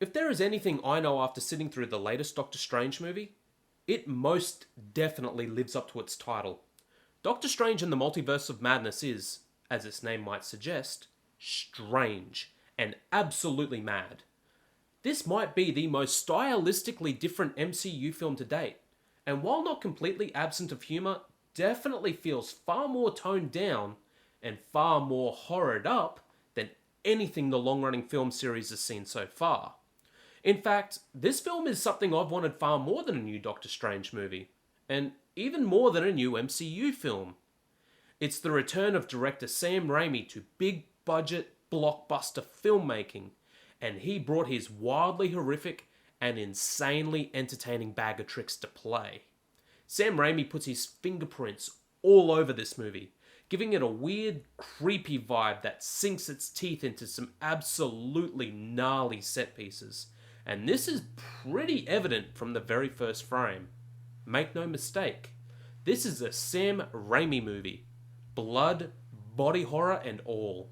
If there is anything I know after sitting through the latest Doctor Strange movie, it most definitely lives up to its title. Doctor Strange and the Multiverse of Madness is, as its name might suggest, strange and absolutely mad. This might be the most stylistically different MCU film to date, and while not completely absent of humour, definitely feels far more toned down and far more horrored up than anything the long-running film series has seen so far. In fact, this film is something I've wanted far more than a new Doctor Strange movie, and even more than a new MCU film. It's the return of director Sam Rami to big-budget, blockbuster filmmaking, and he brought his wildly horrific and insanely entertaining bag of tricks to play. Sam Raimi puts his fingerprints all over this movie, giving it a weird, creepy vibe that sinks its teeth into some absolutely gnarly set pieces. And this is pretty evident from the very first frame. Make no mistake, this is a Sam Raimi movie. Blood, body horror, and all.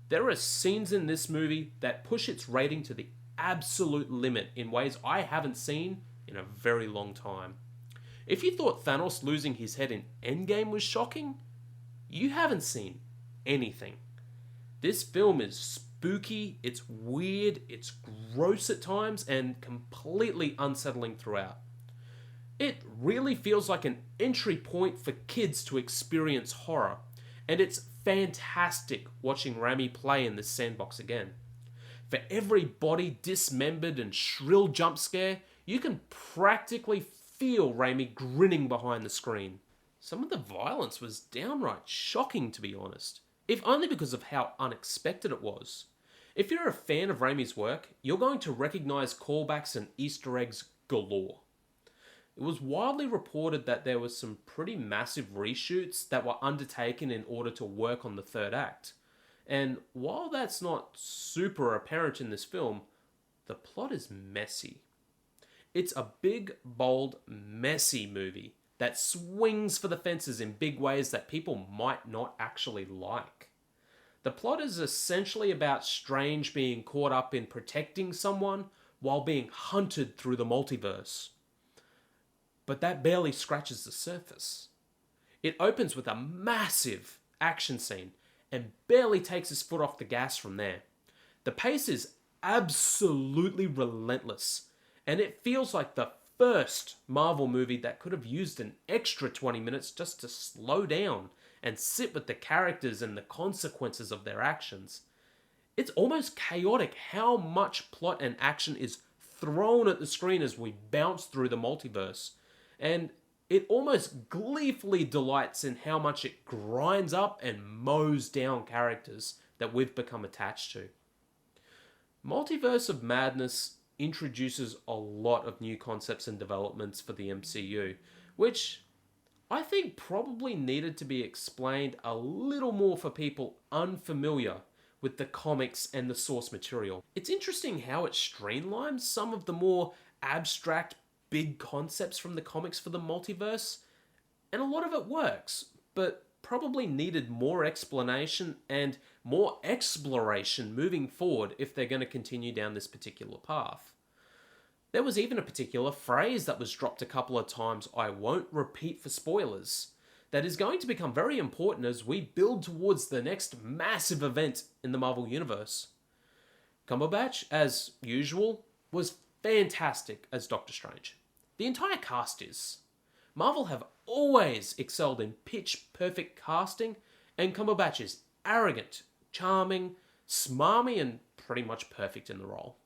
There are scenes in this movie that push its rating to the absolute limit in ways I haven't seen in a very long time. If you thought Thanos losing his head in Endgame was shocking, you haven't seen anything. This film is spooky, it's weird, it's gross at times, and completely unsettling throughout. It really feels like an entry point for kids to experience horror, and it's fantastic watching Raimi play in this sandbox again. For every body dismembered and shrill jump scare, you can practically feel Raimi grinning behind the screen. Some of the violence was downright shocking, to be honest, if only because of how unexpected it was. If you're a fan of Raimi's work, you're going to recognise callbacks and Easter eggs galore. It was widely reported that there were some pretty massive reshoots that were undertaken in order to work on the third act. And while that's not super apparent in this film, the plot is messy. It's a big, bold, messy movie that swings for the fences in big ways that people might not actually like. The plot is essentially about Strange being caught up in protecting someone while being hunted through the multiverse. But that barely scratches the surface. It opens with a massive action scene and barely takes his foot off the gas from there. The pace is absolutely relentless, and it feels like the first Marvel movie that could have used an extra 20 minutes just to slow down and sit with the characters and the consequences of their actions. It's almost chaotic how much plot and action is thrown at the screen as we bounce through the multiverse, and it almost gleefully delights in how much it grinds up and mows down characters that we've become attached to. Multiverse of Madness introduces a lot of new concepts and developments for the MCU, which I think probably needed to be explained a little more for people unfamiliar with the comics and the source material. It's interesting how it streamlines some of the more abstract, big concepts from the comics for the multiverse, and a lot of it works, but probably needed more explanation and more exploration moving forward if they're going to continue down this particular path. There was even a particular phrase that was dropped a couple of times I won't repeat for spoilers, that is going to become very important as we build towards the next massive event in the Marvel Universe. Cumberbatch, as usual, was fantastic as Doctor Strange. The entire cast is. Marvel have always excelled in pitch-perfect casting, and Cumberbatch is arrogant, charming, smarmy, and pretty much perfect in the role.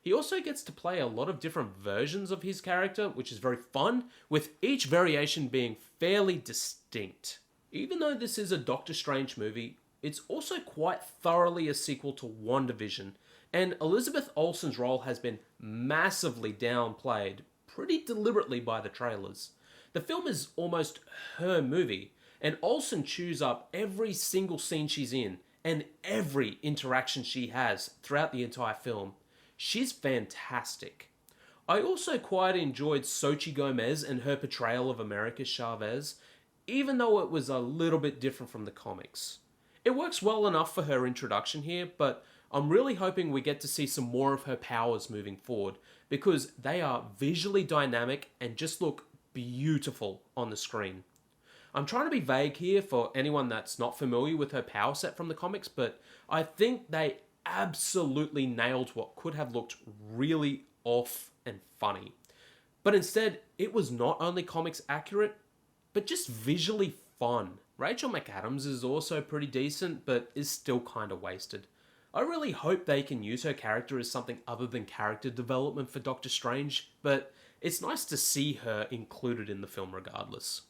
He also gets to play a lot of different versions of his character, which is very fun, with each variation being fairly distinct. Even though this is a Doctor Strange movie, it's also quite thoroughly a sequel to WandaVision, and Elizabeth Olsen's role has been massively downplayed, pretty deliberately by the trailers. The film is almost her movie, and Olsen chews up every single scene she's in, and every interaction she has throughout the entire film. She's fantastic. I also quite enjoyed Xochitl Gomez and her portrayal of America Chavez, even though it was a little bit different from the comics. It works well enough for her introduction here, but I'm really hoping we get to see some more of her powers moving forward, because they are visually dynamic and just look beautiful on the screen. I'm trying to be vague here for anyone that's not familiar with her power set from the comics, but I think they absolutely nailed what could have looked really off and funny. But instead, it was not only comics accurate, but just visually fun. Rachel McAdams is also pretty decent, but is still kind of wasted. I really hope they can use her character as something other than character development for Doctor Strange, but it's nice to see her included in the film regardless.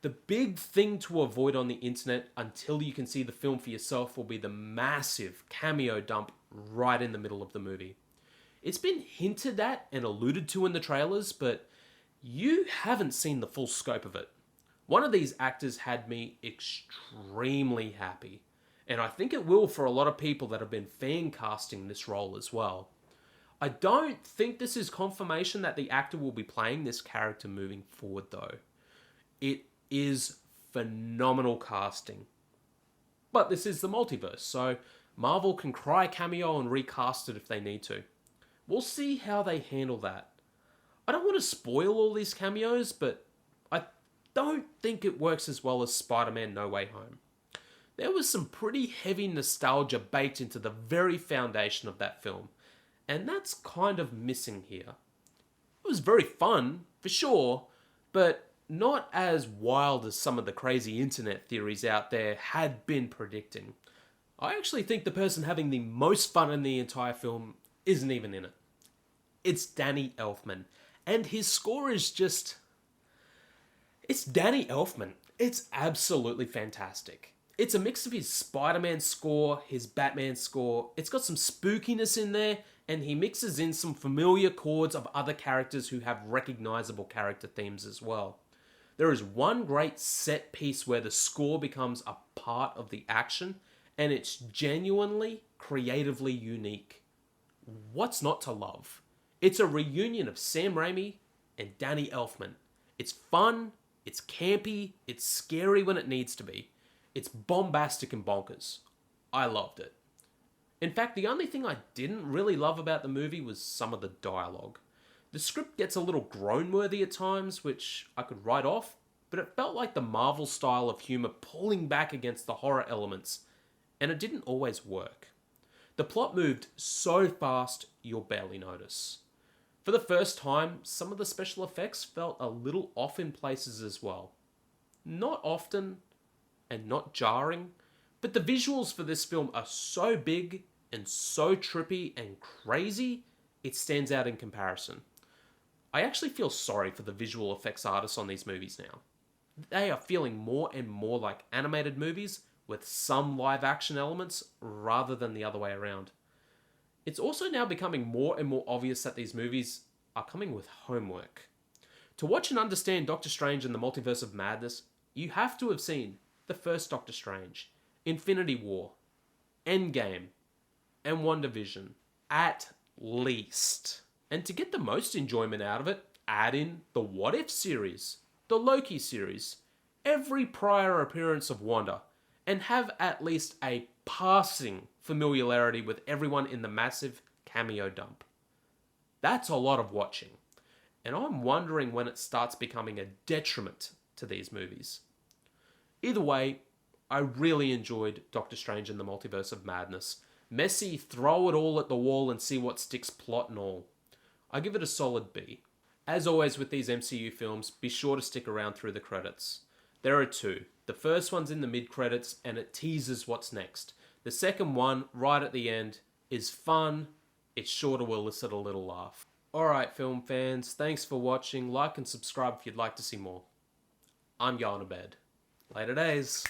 The big thing to avoid on the internet until you can see the film for yourself will be the massive cameo dump right in the middle of the movie. It's been hinted at and alluded to in the trailers, but you haven't seen the full scope of it. One of these actors had me extremely happy, and I think it will for a lot of people that have been fan casting this role as well. I don't think this is confirmation that the actor will be playing this character moving forward though. It is phenomenal casting. But this is the multiverse, so Marvel can cry cameo and recast it if they need to. We'll see how they handle that. I don't want to spoil all these cameos, but I don't think it works as well as Spider-Man No Way Home. There was some pretty heavy nostalgia baked into the very foundation of that film, and that's kind of missing here. It was very fun, for sure, but not as wild as some of the crazy internet theories out there had been predicting. I actually think the person having the most fun in the entire film isn't even in it. It's Danny Elfman, and his score is just... It's Danny Elfman. It's absolutely fantastic. It's a mix of his Spider-Man score, his Batman score. It's got some spookiness in there, and he mixes in some familiar chords of other characters who have recognizable character themes as well. There is one great set piece where the score becomes a part of the action, and it's genuinely, creatively unique. What's not to love? It's a reunion of Sam Rami and Danny Elfman. It's fun, it's campy, it's scary when it needs to be. It's bombastic and bonkers. I loved it. In fact, the only thing I didn't really love about the movie was some of the dialogue. The script gets a little groan-worthy at times, which I could write off, but it felt like the Marvel style of humour pulling back against the horror elements, and it didn't always work. The plot moved so fast, you'll barely notice. For the first time, some of the special effects felt a little off in places as well. Not often, and not jarring, but the visuals for this film are so big and so trippy and crazy, it stands out in comparison. I actually feel sorry for the visual effects artists on these movies now. They are feeling more and more like animated movies with some live action elements rather than the other way around. It's also now becoming more and more obvious that these movies are coming with homework. To watch and understand Doctor Strange and the Multiverse of Madness, you have to have seen the first Doctor Strange, Infinity War, Endgame, and WandaVision, at least. And to get the most enjoyment out of it, add in the What If series, the Loki series, every prior appearance of Wanda, and have at least a passing familiarity with everyone in the massive cameo dump. That's a lot of watching, and I'm wondering when it starts becoming a detriment to these movies. Either way, I really enjoyed Doctor Strange and the Multiverse of Madness. Messy, throw it all at the wall and see what sticks, plot and all. I give it a solid B. As always with these MCU films, be sure to stick around through the credits. There are two. The first one's in the mid-credits and it teases what's next. The second one, right at the end, is fun. It's sure to elicit a little laugh. Alright film fans, thanks for watching. Like and subscribe if you'd like to see more. I'm going to bed. Later days.